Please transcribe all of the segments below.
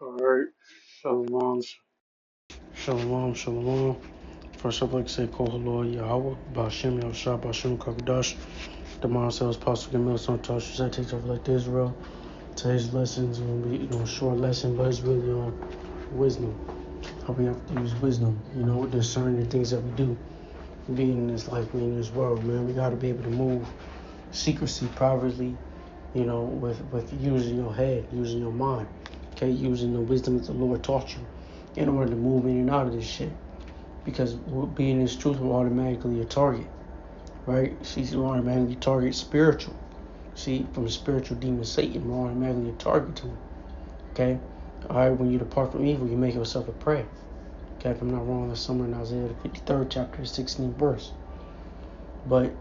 Alright, shalom, shalom, shalom. First, I'd like to say, Kohalor Yahweh, Bashem Yahushua, Bashem Kakadash, the Marcel's Apostle Gamil, Son Tosh, I take over like Israel. Today's lessons will be, short lesson, but it's really on wisdom. How we have to use wisdom, discern the things that we do. Being in this life, being in this world, man, we got to be able to move secrecy, privately, with using your head, using your mind, okay, using the wisdom that the Lord taught you in order to move in and out of this shit. Because being in this truth will automatically a target, right? She's automatically target spiritual. See, from the spiritual demon Satan, we're automatically a target to him, okay? All right, when you depart from evil, you make yourself a prey. Okay, if I'm not wrong, that's somewhere in Isaiah, the 53rd chapter, 16th verse. But,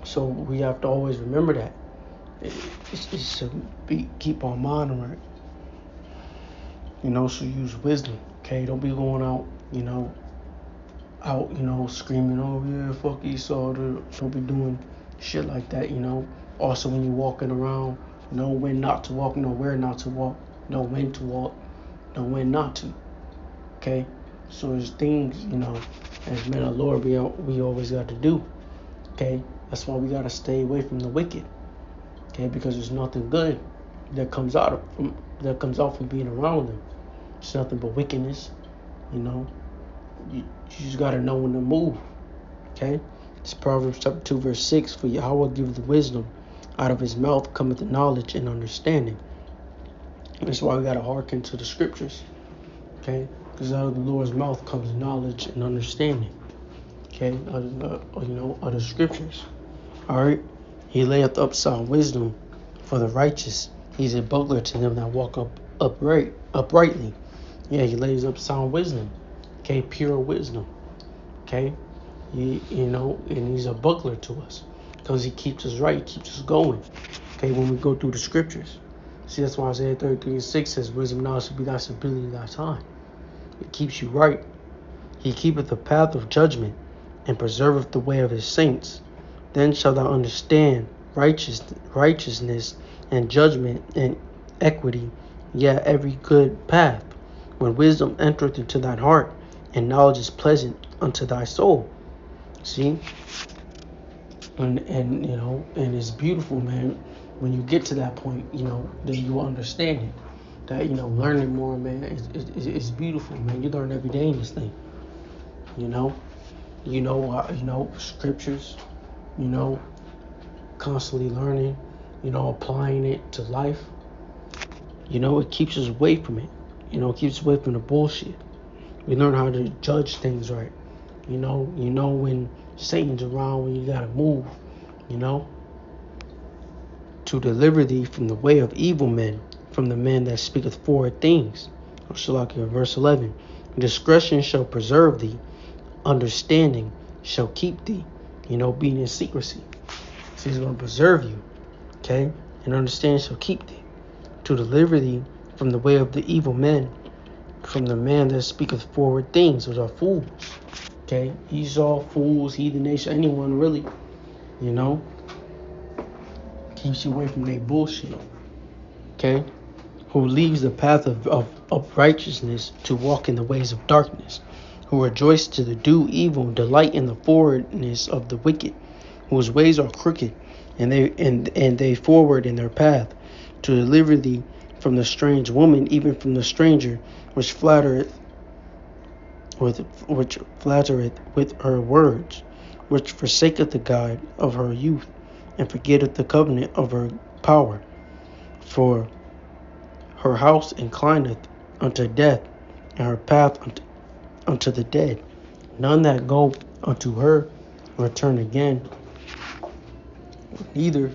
so we have to always remember that. It should keep our mind right. So use wisdom, okay? Don't be going out, screaming, oh yeah, fuck Esau. Don't be doing shit like that, Also, when you're walking around, know when not to walk, know where not to walk, know when to walk, know when not to, okay? So there's things, as men of the Lord, we always got to do, okay? That's why we got to stay away from the wicked, okay? Because there's nothing good that comes out from being around them. It's nothing but wickedness, You just got to know when to move, okay? It's Proverbs chapter 2, verse 6. For Yahweh giveth the wisdom, out of his mouth cometh the knowledge and understanding. And that's why we got to hearken to the scriptures, okay? Because out of the Lord's mouth comes knowledge and understanding, okay? Of the scriptures, all right? He layeth up sound wisdom for the righteous. He's a buckler to them that walk uprightly. Yeah, he lays up sound wisdom, okay, pure wisdom, okay, and he's a buckler to us because he keeps us right, keeps us going, okay, when we go through the scriptures. See, that's why Isaiah 33:6 says, wisdom, knowledge shall be thy stability, thy time. It keeps you right. He keepeth the path of judgment and preserveth the way of his saints. Then shalt thou understand righteousness and judgment and equity, yea, every good path. When wisdom entereth into thine heart, and knowledge is pleasant unto thy soul. See? And it's beautiful, man, when you get to that point, that you understand it. That, learning more, man, is beautiful, man. You learn every day in this thing. Scriptures, constantly learning, applying it to life. It keeps us away from it. It keeps us away from the bullshit. We learn how to judge things right. You know when Satan's around, when you gotta move, to deliver thee from the way of evil men, from the men that speaketh forward things. Shalakia, verse 11. Discretion shall preserve thee, understanding shall keep thee, being in secrecy. So he's going to preserve you, okay? And understanding shall keep thee, to deliver thee from the way of the evil men, from the man that speaketh forward things, which are fools, okay? Esau, fools, heathen nation, anyone really, keeps you away from their bullshit, okay? Who leaves the path of righteousness to walk in the ways of darkness, who rejoice to do evil, delight in the forwardness of the wicked, whose ways are crooked, and they forward in their path, to deliver thee from the strange woman, even from the stranger, which flattereth with her words, which forsaketh the God of her youth, and forgetteth the covenant of her power. For her house inclineth unto death, and her path unto the dead. None that go unto her return again, neither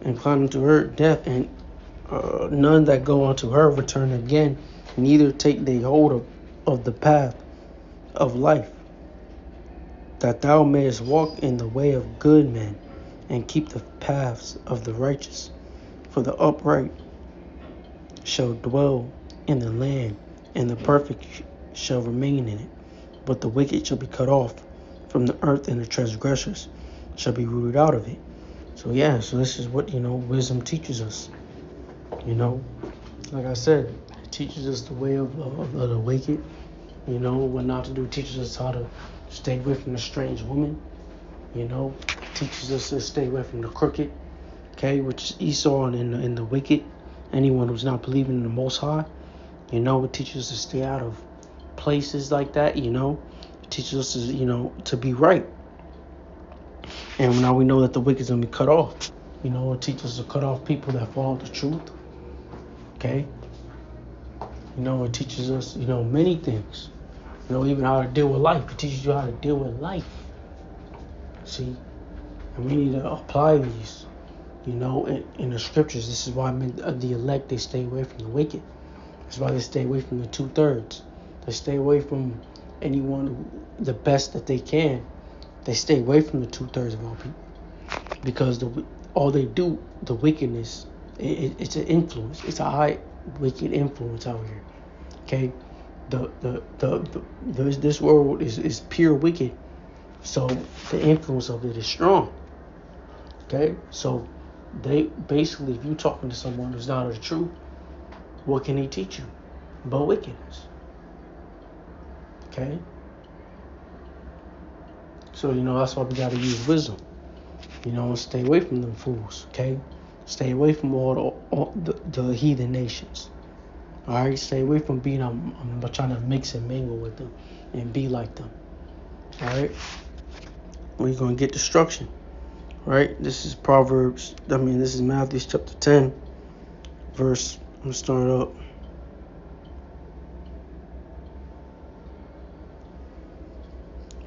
incline unto her death, and none that go unto her return again, neither take they hold of the path of life, that thou mayest walk in the way of good men, and keep the paths of the righteous. For the upright shall dwell in the land, and the perfect shall remain in it. But the wicked shall be cut off from the earth, and the shall be rooted out of it. So this is what, wisdom teaches us. You know, like I said, it teaches us the way of the wicked. You know, what not to do. It teaches us how to stay away from the strange woman. You know, it teaches us to stay away from the crooked. Okay, which is Esau and the wicked. Anyone who's not believing in the Most High. You know, it teaches us to stay out of places like that. You know, it teaches us to, you know, to be right. And now we know that the wicked is going to be cut off. You know, it teaches us to cut off people that follow the truth. Okay? You know, it teaches us, you know, many things. You know, even how to deal with life. It teaches you how to deal with life. See? And we need to apply these, you know, in the scriptures. This is why the elect, they stay away from the wicked. That's why they stay away from the 2/3. They stay away from anyone, the best that they can. They stay away from the 2/3 of all people. Because all they do, the wickedness, it's an influence. It's a high wicked influence out here. Okay? This world is pure wicked. So the influence of it is strong. Okay? So they basically, if you're talking to someone who's not of the truth, what can he teach you? About wickedness. Okay? So, you know, that's why we got to use wisdom. You know, and stay away from them fools. Okay? Stay away from all the heathen nations. All right? Stay away from being, I'm trying to mix and mingle with them and be like them. All right? Or you're going to get destruction. Right? This is this is Matthew chapter 10, verse, I'm going to start up.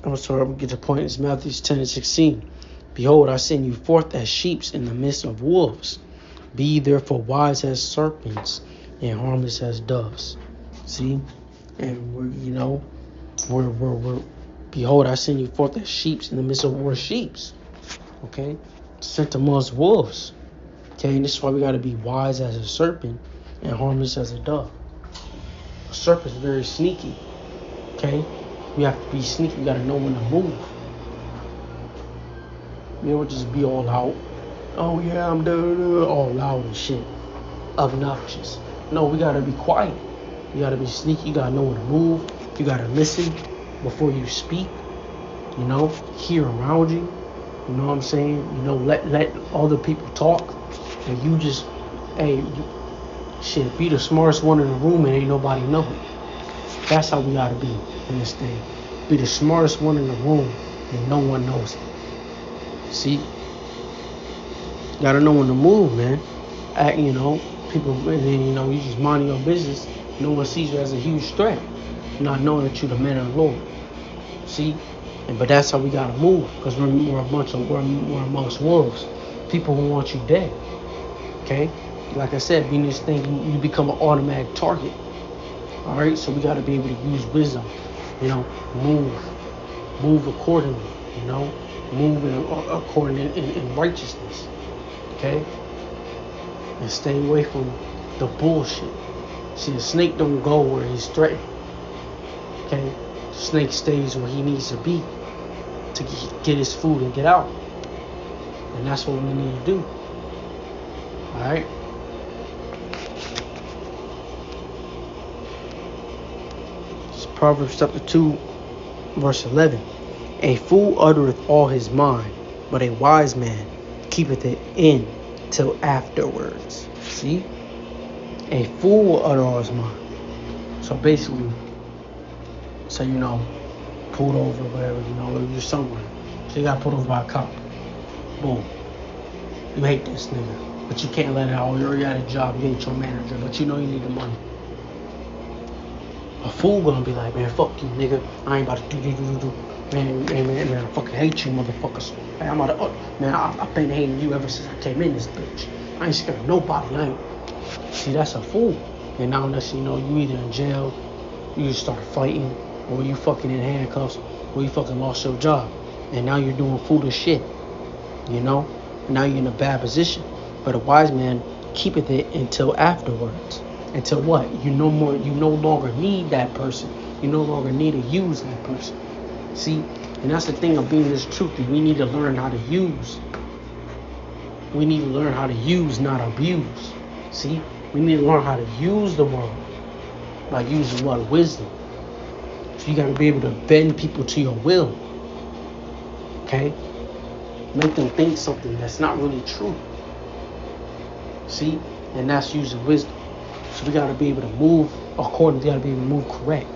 I'm going to get to the point. It's Matthew 10:16. Behold, I send you forth as sheep in the midst of wolves. Be ye therefore wise as serpents and harmless as doves. See? And we're behold, I send you forth as sheep in the midst of sheep. Okay? Sent amongst wolves. Okay? And this is why we got to be wise as a serpent and harmless as a dove. A serpent's very sneaky. Okay? You have to be sneaky. You got to know when to move. You don't just be all out. Oh, yeah, I'm all loud and shit. Obnoxious. No, we got to be quiet. You got to be sneaky. You got to know when to move. You got to listen before you speak. You know, hear around you. You know what I'm saying? You know, let other people talk. And you just, be the smartest one in the room and ain't nobody know it. That's how we got to be in this thing. Be the smartest one in the room and no one knows it. See? You got to know when to move, man. People, and then, you just mind your business. No one sees you as a huge threat. Not knowing that you're the man of the Lord. See? But that's how we gotta move, because we're amongst wolves, people who want you dead. Okay, like I said, being this thing, you become an automatic target. All right, so we gotta be able to use wisdom. Move accordingly. Move according in righteousness. Okay, and stay away from the bullshit. See, the snake don't go where he's threatened. Okay, the snake stays where he needs to be to get his food and get out. And that's what we need to do. Alright? It's Proverbs chapter 2, verse 11. A fool uttereth all his mind, but a wise man keepeth it in till afterwards. See? A fool will utter all his mind. So basically, pulled over or whatever, you're somewhere. So you got pulled over by a cop. Boom. You hate this nigga, but you can't let it out. You're already at a job, you ain't your manager, but you know you need the money. A fool gonna be like, man, fuck you, nigga. I ain't about to do. Man, I fucking hate you, motherfuckers. Man, I've been hating you ever since I came in this bitch. I ain't scared of nobody. See, that's a fool. And now next thing you know, you either in jail, you just start fighting, or you fucking in handcuffs, or you fucking lost your job. And now you're doing foolish shit. Now you're in a bad position. But a wise man keepeth it until afterwards. Until what? You no longer need that person. You no longer need to use that person. See? And that's the thing of being this truth. We need to learn how to use. We need to learn how to use, not abuse. See? We need to learn how to use the word. Like using what? Wisdom. So you got to be able to bend people to your will. Okay? Make them think something that's not really true. See? And that's using wisdom. So we got to be able to move accordingly. We got to be able to move correct.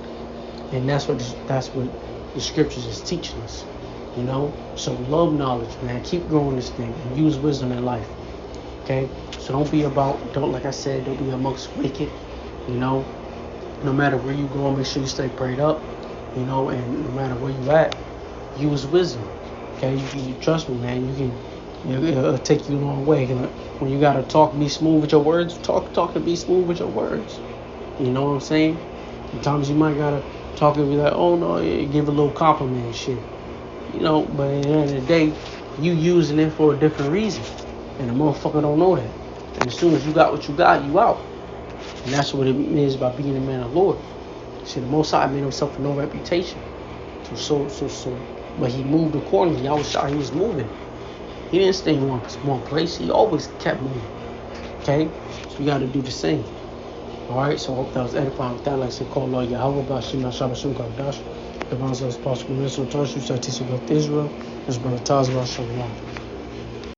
And that's what the scriptures is teaching us. You know? So love knowledge, man. Keep growing this thing. And use wisdom in life. Okay? So like I said, don't be amongst wicked. You know? No matter where you go, make sure you stay prayed up. You know, and no matter where you at, use wisdom. Okay, you trust me, man. It'll take you a long way. When you gotta talk, be smooth with your words. Talk and be smooth with your words. You know what I'm saying? Sometimes you might gotta talk and be like, oh no, yeah, give a little compliment and shit. You know, but at the end of the day, you using it for a different reason, and the motherfucker don't know that. And as soon as you got what you got, you out. And that's what it is by being a man of the Lord. See, the Most High made himself no reputation. So, but he moved accordingly. I was shocked he was moving. He didn't stay in one place. He always kept moving. Okay? So we got to do the same. Alright? So I hope that was edifying. With that, like I said, call Lord Yahweh, Bashim, Shabashim, Kadash. The Bonds of Possible Minister, Tarshu, Satisi, Israel. This brother Taz, Shalom.